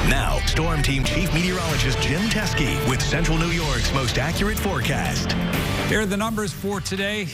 Now, Storm Team Chief Meteorologist Jim Teske with Central New York's most accurate forecast. Here are the numbers for today.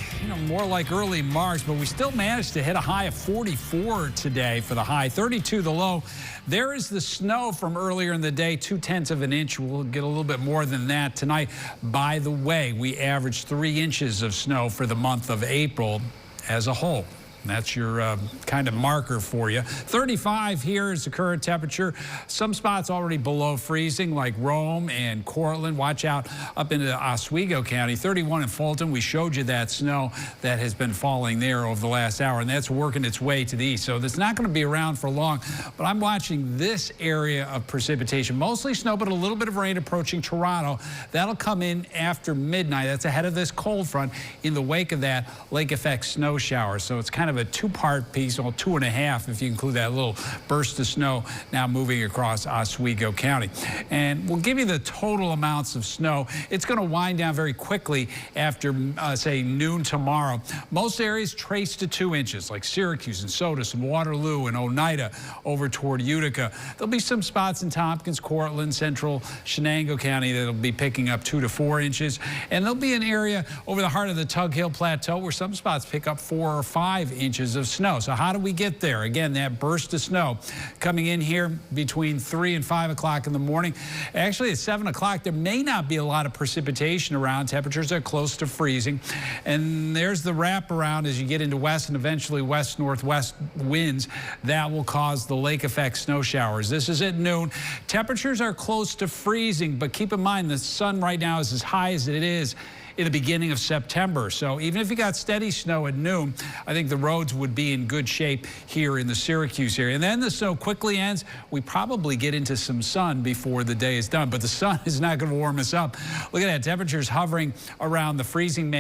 More like early March, but we still managed to hit a high of 44 today for the high, 32 the low. There is the snow from earlier in the day, 0.2 of an inch. We'll get a little bit more than that tonight. By the way, we averaged 3 inches of snow for the month of April as a whole. That's your kind of marker for you. 35 here is the current temperature. Some spots already below freezing, like Rome and Cortland. Watch out up into Oswego County. 31 in Fulton. We showed you that snow that has been falling there over the last hour, and that's working its way to the east. So that's not going to be around for long, but I'm watching this area of precipitation. Mostly snow, but a little bit of rain approaching Toronto. That'll come in after midnight. That's ahead of this cold front. In the wake of that, lake effect snow showers. So it's kind of a two-part piece, or 2.5 if you include that little burst of snow now moving across Oswego County. And we'll give you the total amounts of snow. It's going to wind down very quickly after, say, noon tomorrow. Most areas trace to 2 inches, like Syracuse and Sodus and Waterloo and Oneida over toward Utica. There'll be some spots in Tompkins, Cortland, Central Shenango County that'll be picking up 2 to 4 inches. And there'll be an area over the heart of the Tug Hill Plateau where some spots pick up 4 or 5 inches of snow. So how do we get there? Again, that burst of snow coming in here between 3 and 5 o'clock in the morning. Actually, at 7 o'clock, there may not be a lot of precipitation around. Temperatures are close to freezing. And there's the wraparound as you get into west and eventually west-northwest winds. That will cause the lake effect snow showers. This is at noon. Temperatures are close to freezing, but keep in mind the sun right now is as high as it is in the beginning of September. So even if you got steady snow at noon, I think the roads would be in good shape here in the Syracuse area. And then the snow quickly ends. We probably get into some sun before the day is done, but the sun is not going to warm us up. Look at that, temperatures hovering around the freezing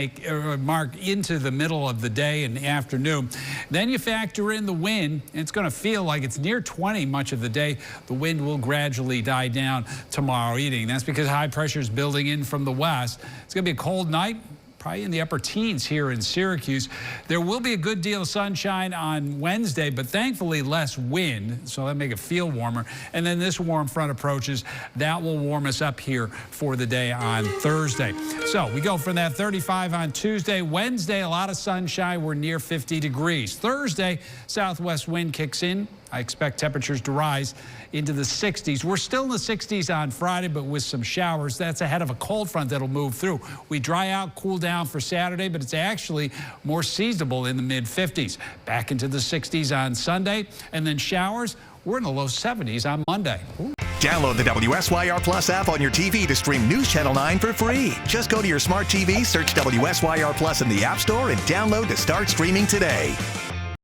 mark into the middle of the day and afternoon. Then you factor in the wind, and it's going to feel like it's near 20 much of the day. The wind will gradually die down tomorrow evening. That's because high pressure is building in from the west. It's going to be a cold night, probably in the upper teens here in Syracuse. There will be a good deal of sunshine on Wednesday, but thankfully less wind, so that'll make it feel warmer. And then this warm front approaches. That will warm us up here for the day on Thursday. So we go from that 35 on Tuesday. Wednesday, a lot of sunshine. We're near 50 degrees. Thursday, southwest wind kicks in. I expect temperatures to rise into the 60s. We're still in the 60s on Friday, but with some showers. That's ahead of a cold front that'll move through. We dry out, cool down for Saturday, but it's actually more seasonable in the mid-50s. Back into the 60s on Sunday, and then showers. We're in the low 70s on Monday. Ooh. Download the WSYR Plus app on your TV to stream News Channel 9 for free. Just go to your smart TV, search WSYR Plus in the App Store, and download to start streaming today.